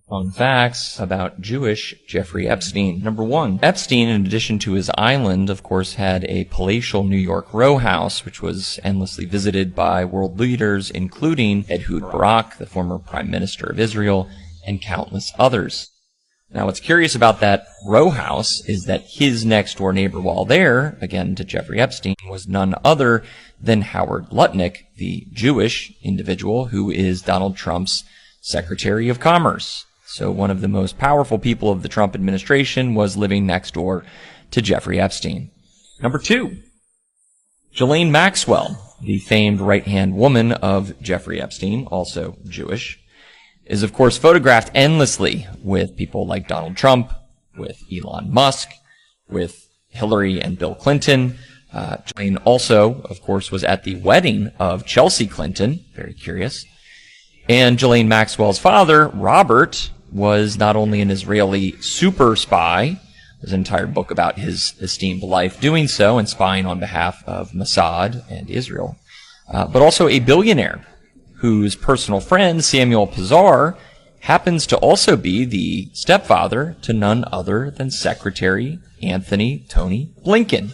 Fun facts about Jewish Jeffrey Epstein. Number one, Epstein, in addition to his island, of course, had a palatial New York row house, which was endlessly visited by world leaders, including Ehud Barak, the former Prime Minister of Israel, and countless others. Now, what's curious about that row house is that his next-door neighbor while there, again to Jeffrey Epstein, was none other than Howard Lutnick, the Jewish individual who is Donald Trump's Secretary of Commerce. So one of the most powerful people of the Trump administration was living next door to Jeffrey Epstein. Number two, Ghislaine Maxwell, the famed right-hand woman of Jeffrey Epstein, also Jewish, is of course photographed endlessly with people like Donald Trump, with Elon Musk, with Hillary and Bill Clinton. Ghislaine also, of course, was at the wedding of Chelsea Clinton. Very curious. And Ghislaine Maxwell's father, Robert, was not only an Israeli super spy, there's an entire book about his esteemed life doing so and spying on behalf of Mossad and Israel, but also a billionaire whose personal friend, Samuel Pizar, happens to also be the stepfather to none other than Secretary Anthony Tony Blinken,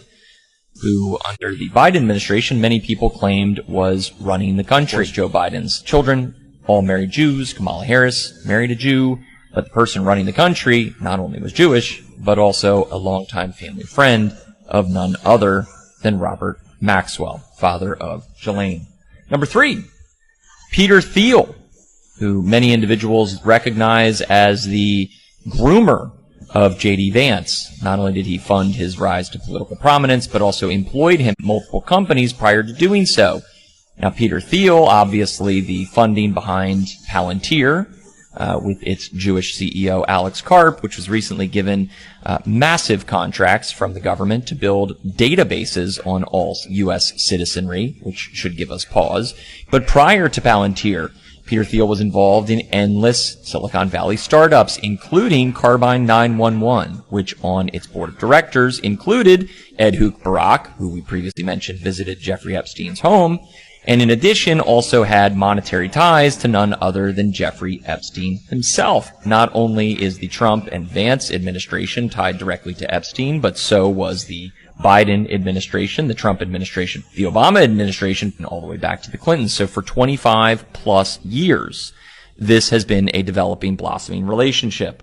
who under the Biden administration many people claimed was running the country. Joe Biden's children all married Jews. Kamala Harris married a Jew. But the person running the country not only was Jewish, but also a longtime family friend of none other than Robert Maxwell, father of Ghislaine. Number three, Peter Thiel, who many individuals recognize as the groomer of J.D. Vance. Not only did he fund his rise to political prominence, but also employed him at multiple companies prior to doing so. Now, Peter Thiel, obviously the funding behind Palantir, with its Jewish CEO Alex Karp, which was recently given massive contracts from the government to build databases on all U.S. citizenry, which should give us pause. But prior to Palantir, Peter Thiel was involved in endless Silicon Valley startups, including Carbine 911, which on its board of directors included Ehud Barak, who we previously mentioned visited Jeffrey Epstein's home, and in addition also had monetary ties to none other than Jeffrey Epstein himself. Not only is the Trump and Vance administration tied directly to Epstein, but so was the Biden administration, the Trump administration, the Obama administration, and all the way back to the Clintons. So for 25 plus years, this has been a developing, blossoming relationship.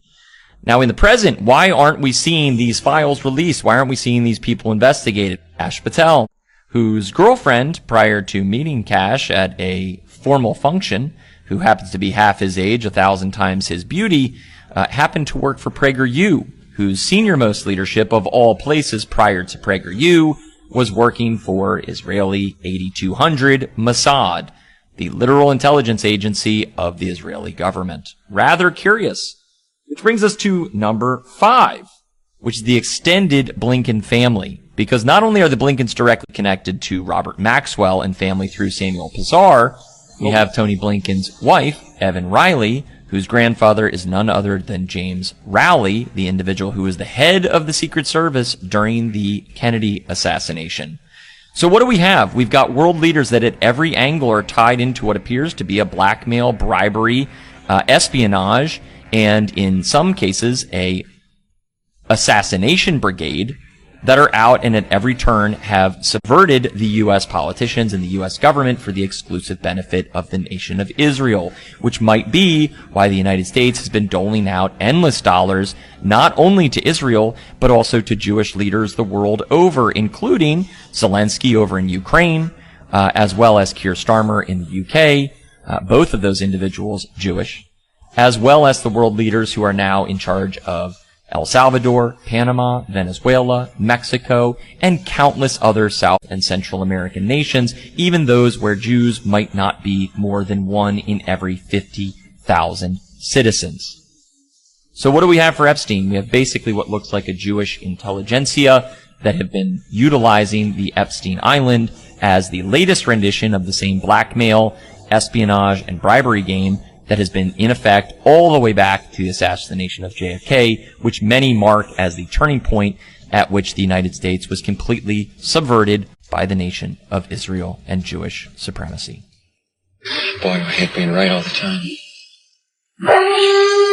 Now in the present, why aren't we seeing these files released? Why aren't we seeing these people investigated? Ash Patel, whose girlfriend, prior to meeting Cash at a formal function, who happens to be half his age, 1,000 times his beauty, happened to work for PragerU, whose senior-most leadership of all places prior to PragerU was working for Israeli 8200 Mossad, the literal intelligence agency of the Israeli government. Rather curious. Which brings us to number 5, which is the extended Blinken family. Because not only are the Blinkens directly connected to Robert Maxwell and family through Samuel Pizar, we have Tony Blinken's wife, Evan Riley, whose grandfather is none other than James Rowley, the individual who was the head of the Secret Service during the Kennedy assassination. So what do we have? We've got world leaders that at every angle are tied into what appears to be a blackmail, bribery, espionage, and in some cases a assassination brigade that are out and at every turn have subverted the U.S. politicians and the U.S. government for the exclusive benefit of the nation of Israel, which might be why the United States has been doling out endless dollars not only to Israel, but also to Jewish leaders the world over, including Zelensky over in Ukraine, as well as Keir Starmer in the U.K., both of those individuals Jewish, as well as the world leaders who are now in charge of El Salvador, Panama, Venezuela, Mexico, and countless other South and Central American nations, even those where Jews might not be more than one in every 50,000 citizens. So what do we have for Epstein? We have basically what looks like a Jewish intelligentsia that have been utilizing the Epstein Island as the latest rendition of the same blackmail, espionage, and bribery game that has been in effect all the way back to the assassination of JFK, which many mark as the turning point at which the United States was completely subverted by the nation of Israel and Jewish supremacy. Boy, I hate being right all the time. Bye.